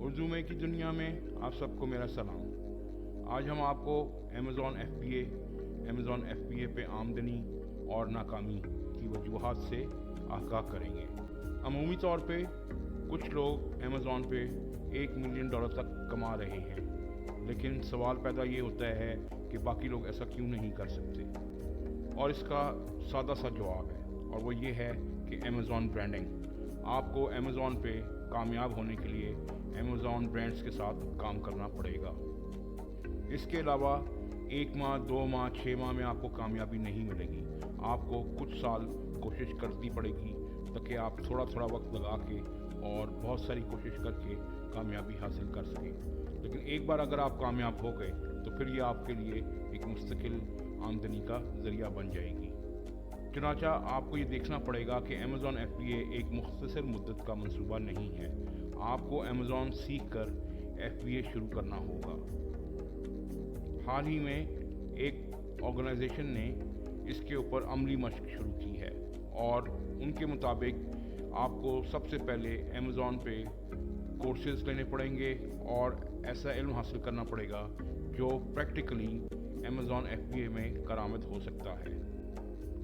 منظومے کی دنیا میں آپ سب کو میرا سلام۔ آج ہم آپ کو امیزون ایف پی اے پہ آمدنی اور ناکامی کی وجوہات سے آگاہ کریں گے۔ عمومی طور پہ کچھ لوگ امیزون پہ $1 ملین تک کما رہے ہیں، لیکن سوال پیدا یہ ہوتا ہے کہ باقی لوگ ایسا کیوں نہیں کر سکتے؟ اور اس کا سادہ سا جواب ہے، اور وہ یہ ہے کہ امیزون برانڈنگ۔ آپ کو امیزون پہ کامیاب ہونے کے لیے امیزون برانڈز کے ساتھ کام کرنا پڑے گا۔ اس کے علاوہ 1 ماہ، 2 ماہ، 6 ماہ میں آپ کو کامیابی نہیں ملے گی۔ آپ کو کچھ سال کوشش کرنی پڑے گی تاکہ آپ تھوڑا وقت لگا کے اور بہت ساری کوشش کر کے کامیابی حاصل کر سکیں۔ لیکن ایک بار اگر آپ کامیاب ہو گئے تو پھر یہ آپ کے لیے ایک مستقل آمدنی کا ذریعہ بن جائے گی۔ چنانچہ آپ کو یہ دیکھنا پڑے گا کہ امیزون ایف پی اے ایک مختصر مدت کا منصوبہ نہیں ہے۔ آپ کو امیزون سیکھ کر ایف پی اے شروع کرنا ہوگا۔ حال ہی میں ایک آرگنائزیشن نے اس کے اوپر عملی مشق شروع کی ہے، اور ان کے مطابق آپ کو سب سے پہلے امیزون پہ کورسز لینے پڑیں گے اور ایسا علم حاصل کرنا پڑے گا جو پریکٹیکلی امیزون ایف پی اے میں کارآمد ہو سکتا ہے۔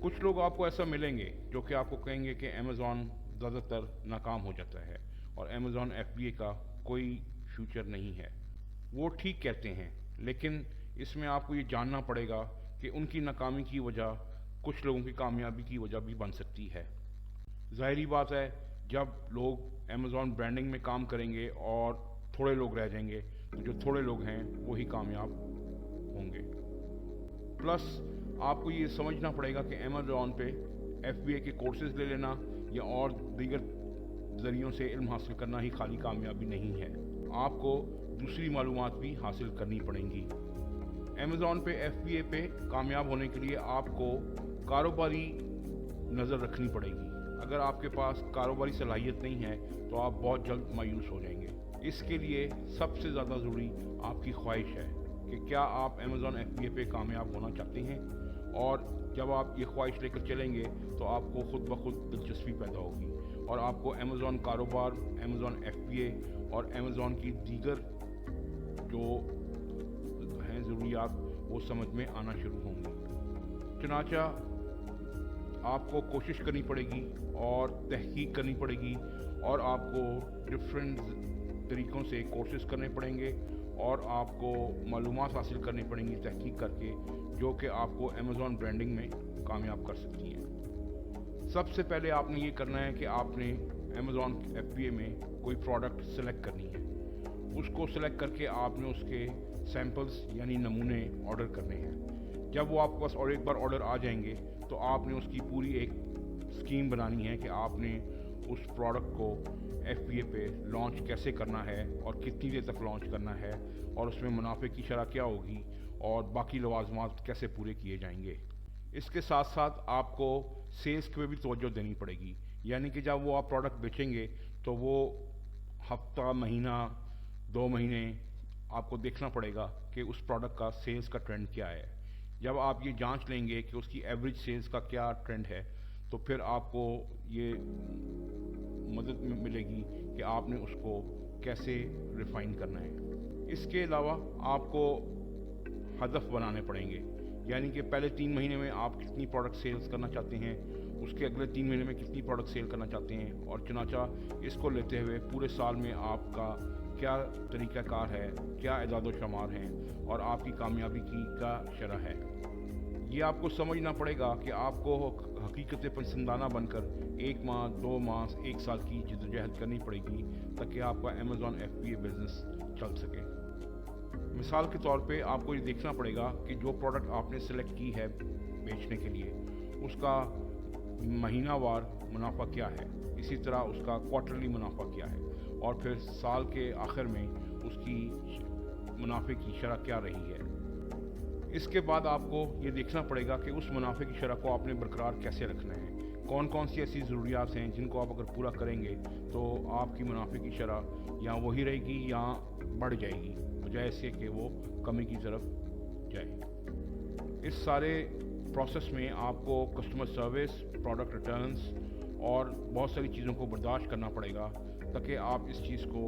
کچھ لوگ آپ کو ایسا ملیں گے جو کہ آپ کو کہیں گے کہ امیزون زیادہ تر ناکام ہو جاتا ہے اور امیزون ایف پی اے کا کوئی فیوچر نہیں ہے۔ وہ ٹھیک کہتے ہیں، لیکن اس میں آپ کو یہ جاننا پڑے گا کہ ان کی ناکامی کی وجہ کچھ لوگوں کی کامیابی کی وجہ بھی بن سکتی ہے۔ ظاہری بات ہے، جب لوگ امیزون برانڈنگ میں کام کریں گے اور تھوڑے لوگ رہ جائیں گے تو جو تھوڑے لوگ ہیں وہی کامیاب ہوں گے۔ پلس آپ کو یہ سمجھنا پڑے گا کہ امیزون پہ ایف بی اے کے کورسز لے لینا یا اور دیگر ذریعوں سے علم حاصل کرنا ہی خالی کامیابی نہیں ہے۔ آپ کو دوسری معلومات بھی حاصل کرنی پڑیں گی۔ امیزون پہ ایف بی اے پہ کامیاب ہونے کے لیے آپ کو کاروباری نظر رکھنی پڑے گی۔ اگر آپ کے پاس کاروباری صلاحیت نہیں ہے تو آپ بہت جلد مایوس ہو جائیں گے۔ اس کے لیے سب سے زیادہ ضروری آپ کی خواہش ہے کہ کیا آپ امیزون ایف بی اے پہ کامیاب ہونا چاہتے ہیں، اور جب آپ یہ خواہش لے کر چلیں گے تو آپ کو خود بخود دلچسپی پیدا ہوگی اور آپ کو امیزون کاروبار، امیزون ایف بی اے اور امیزون کی دیگر جو ہیں ضروریات وہ سمجھ میں آنا شروع ہوں گی۔ چنانچہ آپ کو کوشش کرنی پڑے گی اور تحقیق کرنی پڑے گی، اور آپ کو ڈفرینٹ طریقوں سے کورسز کرنے پڑیں گے اور آپ کو معلومات حاصل کرنی پڑیں گی تحقیق کر کے، جو کہ آپ کو امیزون برانڈنگ میں کامیاب کر سکتی ہیں۔ سب سے پہلے آپ نے یہ کرنا ہے کہ آپ نے امیزون ایف پی اے میں کوئی پروڈکٹ سلیکٹ کرنی ہے۔ اس کو سلیکٹ کر کے آپ نے اس کے سیمپلز یعنی نمونے آرڈر کرنے ہیں۔ جب وہ آپ کے پاس اور ایک بار آرڈر آ جائیں گے تو آپ نے اس کی پوری ایک اسکیم بنانی ہے کہ آپ نے اس پروڈکٹ کو ایف پی اے پہ لانچ کیسے کرنا ہے اور کتنی دیر تک لانچ کرنا ہے، اور اس میں منافع کی شرح کیا ہوگی اور باقی لوازمات کیسے پورے کیے جائیں گے۔ اس کے ساتھ ساتھ آپ کو سیلز پہ بھی توجہ دینی پڑے گی، یعنی کہ جب وہ آپ پروڈکٹ بیچیں گے تو وہ ہفتہ، مہینہ، 2 مہینے آپ کو دیکھنا پڑے گا کہ اس پروڈکٹ کا سیلز کا ٹرینڈ کیا ہے۔ جب آپ یہ جانچ لیں گے کہ اس کی ایوریج سیلز کا کیا ٹرینڈ ہے تو پھر آپ کو یہ مدد ملے گی کہ آپ نے اس کو کیسے ریفائن کرنا ہے۔ اس کے علاوہ آپ کو ہدف بنانے پڑیں گے، یعنی کہ پہلے 3 مہینے میں آپ کتنی پروڈکٹ سیلز کرنا چاہتے ہیں، اس کے اگلے 3 مہینے میں کتنی پروڈکٹ سیل کرنا چاہتے ہیں، اور چنانچہ اس کو لیتے ہوئے پورے سال میں آپ کا کیا طریقہ کار ہے، کیا اعداد و شمار ہیں، اور آپ کی کامیابی کی کیا شرح ہے۔ یہ آپ کو سمجھنا پڑے گا کہ آپ کو حقیقت پسندانہ بن کر 1 ماہ، 2 ماہ، 1 سال کی جدوجہد کرنی پڑے گی تاکہ آپ کا Amazon F B A business چل سکے۔ مثال کے طور پہ آپ کو یہ دیکھنا پڑے گا کہ جو پروڈکٹ آپ نے سلیکٹ کی ہے بیچنے کے لیے، اس کا مہینہ وار منافع کیا ہے، اسی طرح اس کا کوارٹرلی منافع کیا ہے، اور پھر سال کے آخر میں اس کی منافع کی شرح کیا رہی ہے۔ اس کے بعد آپ کو یہ دیکھنا پڑے گا کہ اس منافع کی شرح کو آپ نے برقرار کیسے رکھنا ہے۔ کون کون سی ایسی ضروریات ہیں جن کو آپ اگر پورا کریں گے تو آپ کی منافع کی شرح یا وہی رہے گی یا بڑھ جائے گی، بجائے اس کے کہ وہ کمی کی طرف جائے۔ اس سارے پروسیس میں آپ کو کسٹمر سروس، پروڈکٹ ریٹرنز اور بہت ساری چیزوں کو برداشت کرنا پڑے گا تاکہ آپ اس چیز کو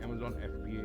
Amazon FBA